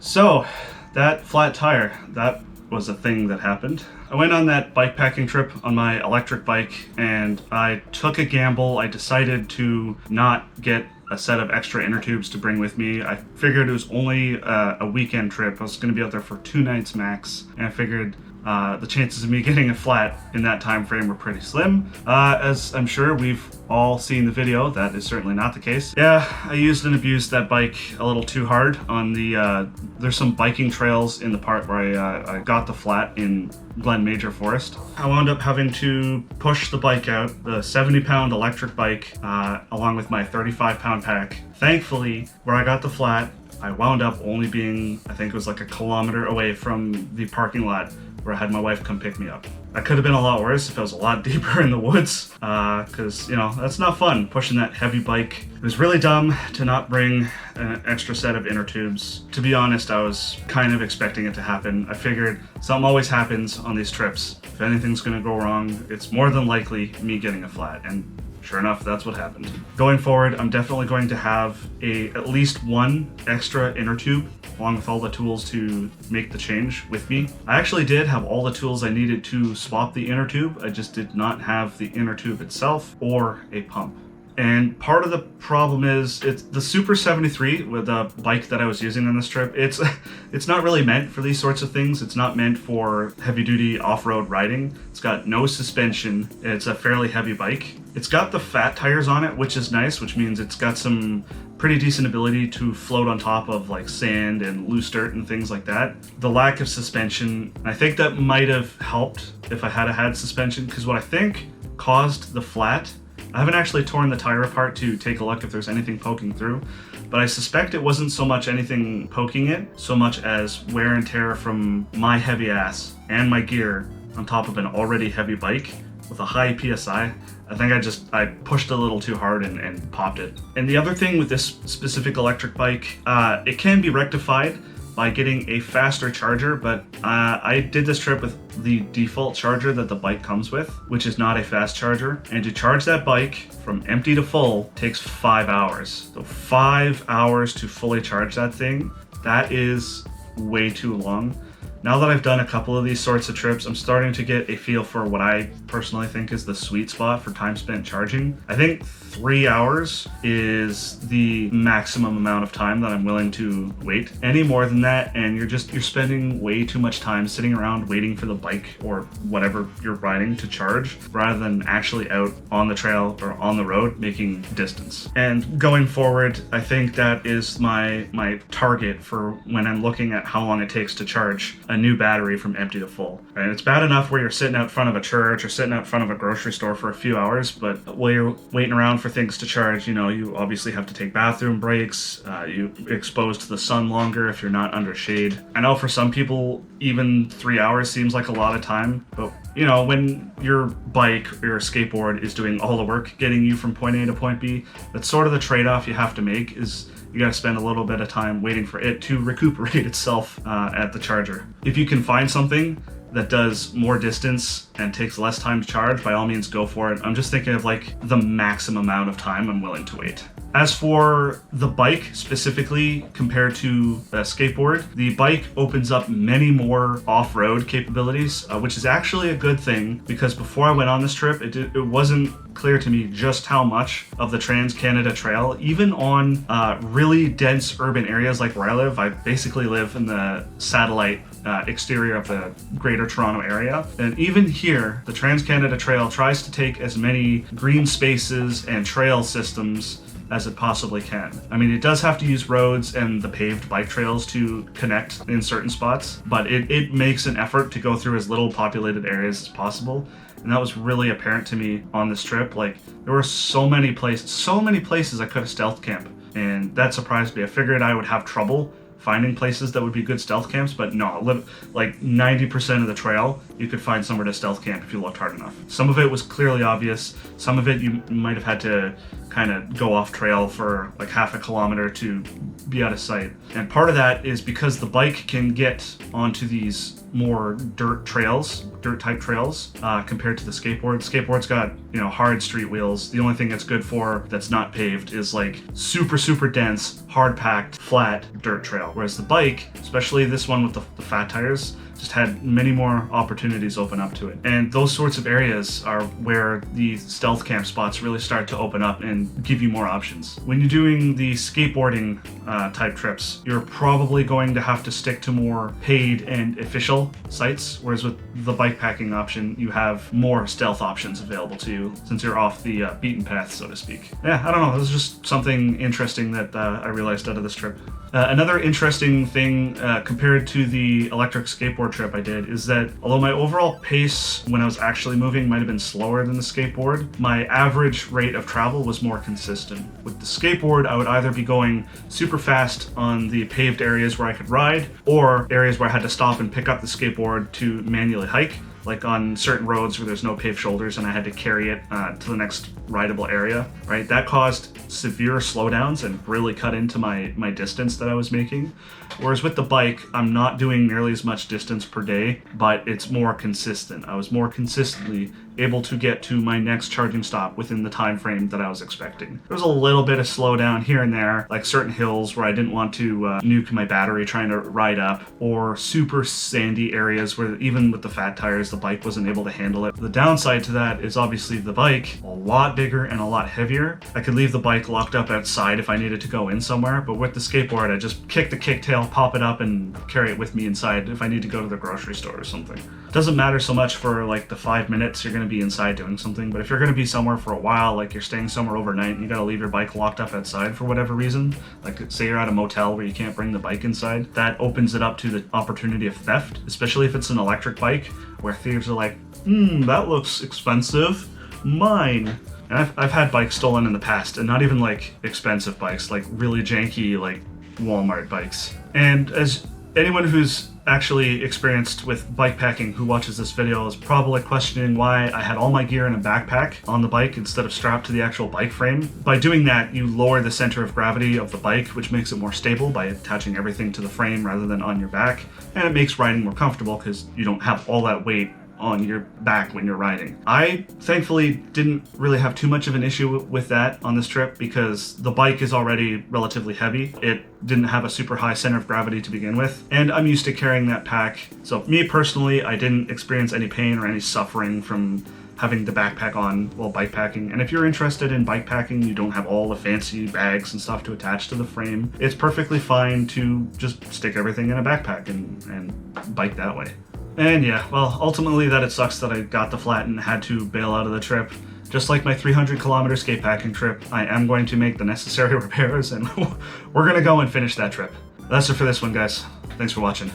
So, that flat tire, that was a thing that happened. I went on that bikepacking trip on my electric bike and I took a gamble. I decided to not get a set of extra inner tubes to bring with me. I figured it was only a weekend trip. I was going to be out there for 2 nights max, and I figured the chances of me getting a flat in that time frame were pretty slim. As I'm sure we've all seen the video, that is certainly not the case. Yeah, I used and abused that bike a little too hard on the, there's some biking trails in the part where I got the flat in Glen Major Forest. I wound up having to push the bike out, the 70-pound electric bike, along with my 35-pound pack. Thankfully, where I got the flat, I wound up only being, I think it was like a kilometer away from the parking lot where I had my wife come pick me up. That could have been a lot worse if I was a lot deeper in the woods, because, you know, that's not fun, pushing that heavy bike. It was really dumb to not bring an extra set of inner tubes. To be honest, I was kind of expecting it to happen. I figured something always happens on these trips. If anything's gonna go wrong, it's more than likely me getting a flat, and sure enough, that's what happened. Going forward, I'm definitely going to have at least one extra inner tube along with all the tools to make the change with me. I actually did have all the tools I needed to swap the inner tube. I just did not have the inner tube itself or a pump. And part of the problem is it's the Super 73 with the bike that I was using on this trip. It's not really meant for these sorts of things. It's not meant for heavy duty off-road riding. It's got no suspension. It's a fairly heavy bike. It's got the fat tires on it, which is nice, which means it's got some pretty decent ability to float on top of like sand and loose dirt and things like that. The lack of suspension, I think that might have helped if I had suspension, because what I think caused the flat, I haven't actually torn the tire apart to take a look if there's anything poking through, but I suspect it wasn't so much anything poking it, so much as wear and tear from my heavy ass and my gear on top of an already heavy bike with a high PSI. I think I pushed a little too hard and popped it. And the other thing with this specific electric bike, it can be rectified by getting a faster charger, but I did this trip with the default charger that the bike comes with, which is not a fast charger. And to charge that bike from empty to full takes 5 hours. So 5 hours to fully charge that thing, that is way too long. Now that I've done a couple of these sorts of trips, I'm starting to get a feel for what I personally think is the sweet spot for time spent charging. I think 3 hours is the maximum amount of time that I'm willing to wait. Any more than that, and you're spending way too much time sitting around waiting for the bike or whatever you're riding to charge, rather than actually out on the trail or on the road making distance. And going forward, I think that is my target for when I'm looking at how long it takes to charge a new battery from empty to full. And it's bad enough where you're sitting out front of a church or sitting out front of a grocery store for a few hours, but while you're waiting around for things to charge, you know, you obviously have to take bathroom breaks, you're exposed to the sun longer if you're not under shade. I know for some people, even 3 hours seems like a lot of time, but you know, when your bike or your skateboard is doing all the work getting you from point A to point B, that's sort of the trade-off you have to make, is you gotta spend a little bit of time waiting for it to recuperate itself at the charger. If you can find something that does more distance and takes less time to charge, by all means go for it. I'm just thinking of like the maximum amount of time I'm willing to wait. As for the bike specifically compared to a skateboard, the bike opens up many more off-road capabilities, which is actually a good thing, because before I went on this trip, it wasn't clear to me just how much of the Trans-Canada Trail, even on really dense urban areas like where I live. I basically live in the satellite exterior of the Greater Toronto area, and even here the Trans-Canada Trail tries to take as many green spaces and trail systems as it possibly can. I mean, it does have to use roads and the paved bike trails to connect in certain spots, but it makes an effort to go through as little populated areas as possible. And that was really apparent to me on this trip. Like, there were so many places I could have stealth camp, and that surprised me. I figured I would have trouble finding places that would be good stealth camps, but no, like 90% of the trail you could find somewhere to stealth camp if you looked hard enough. Some of it was clearly obvious, some of it you might have had to kind kind of go off trail for like half a kilometer to be out of sight. And part of that is because the bike can get onto these more dirt type trails, compared to the skateboard. Skateboard's got, hard street wheels. The only thing it's good for that's not paved is like super dense, hard packed, flat dirt trail. Whereas the bike, especially this one with the fat tires, just had many more opportunities open up to it. And those sorts of areas are where the stealth camp spots really start to open up and give you more options. When you're doing the skateboarding type trips, you're probably going to have to stick to more paid and official sites, whereas with the bikepacking option, you have more stealth options available to you since you're off the beaten path, so to speak. Yeah, I don't know, this is just something interesting that I realized out of this trip. Another interesting thing compared to the electric skateboard trip I did is that although my overall pace when I was actually moving might have been slower than the skateboard, my average rate of travel was more consistent. With the skateboard, I would either be going super fast on the paved areas where I could ride, or areas where I had to stop and pick up the skateboard to manually hike, like on certain roads where there's no paved shoulders and I had to carry it to the next rideable area, right? That caused severe slowdowns and really cut into my distance that I was making. Whereas with the bike, I'm not doing nearly as much distance per day, but it's more consistent. I was more consistently able to get to my next charging stop within the time frame that I was expecting. There was a little bit of slowdown here and there, like certain hills where I didn't want to nuke my battery trying to ride up, or super sandy areas where even with the fat tires, the bike wasn't able to handle it. The downside to that is obviously the bike, a lot bigger and a lot heavier. I could leave the bike locked up outside if I needed to go in somewhere, but with the skateboard, I just kick the kicktail, pop it up, and carry it with me inside if I need to go to the grocery store or something. It doesn't matter so much for like the 5 minutes you're going to be inside doing something, but if you're going to be somewhere for a while, like you're staying somewhere overnight and you got to leave your bike locked up outside for whatever reason, like say you're at a motel where you can't bring the bike inside, that opens it up to the opportunity of theft, especially if it's an electric bike where thieves are like, that looks expensive, mine. And I've had bikes stolen in the past, and not even like expensive bikes, like really janky like Walmart bikes. And as anyone who's actually experienced with bikepacking who watches this video is probably questioning why I had all my gear in a backpack on the bike instead of strapped to the actual bike frame. By doing that, you lower the center of gravity of the bike, which makes it more stable by attaching everything to the frame rather than on your back. And it makes riding more comfortable because you don't have all that weight on your back when you're riding. I thankfully didn't really have too much of an issue with that on this trip because the bike is already relatively heavy. It didn't have a super high center of gravity to begin with, and I'm used to carrying that pack. So me personally, I didn't experience any pain or any suffering from having the backpack on while bikepacking. And if you're interested in bikepacking, you don't have all the fancy bags and stuff to attach to the frame, it's perfectly fine to just stick everything in a backpack and bike that way. And yeah, well, ultimately it sucks that I got the flat and had to bail out of the trip. Just like my 300-kilometer skatepacking trip, I am going to make the necessary repairs and we're gonna go and finish that trip. That's it for this one, guys. Thanks for watching.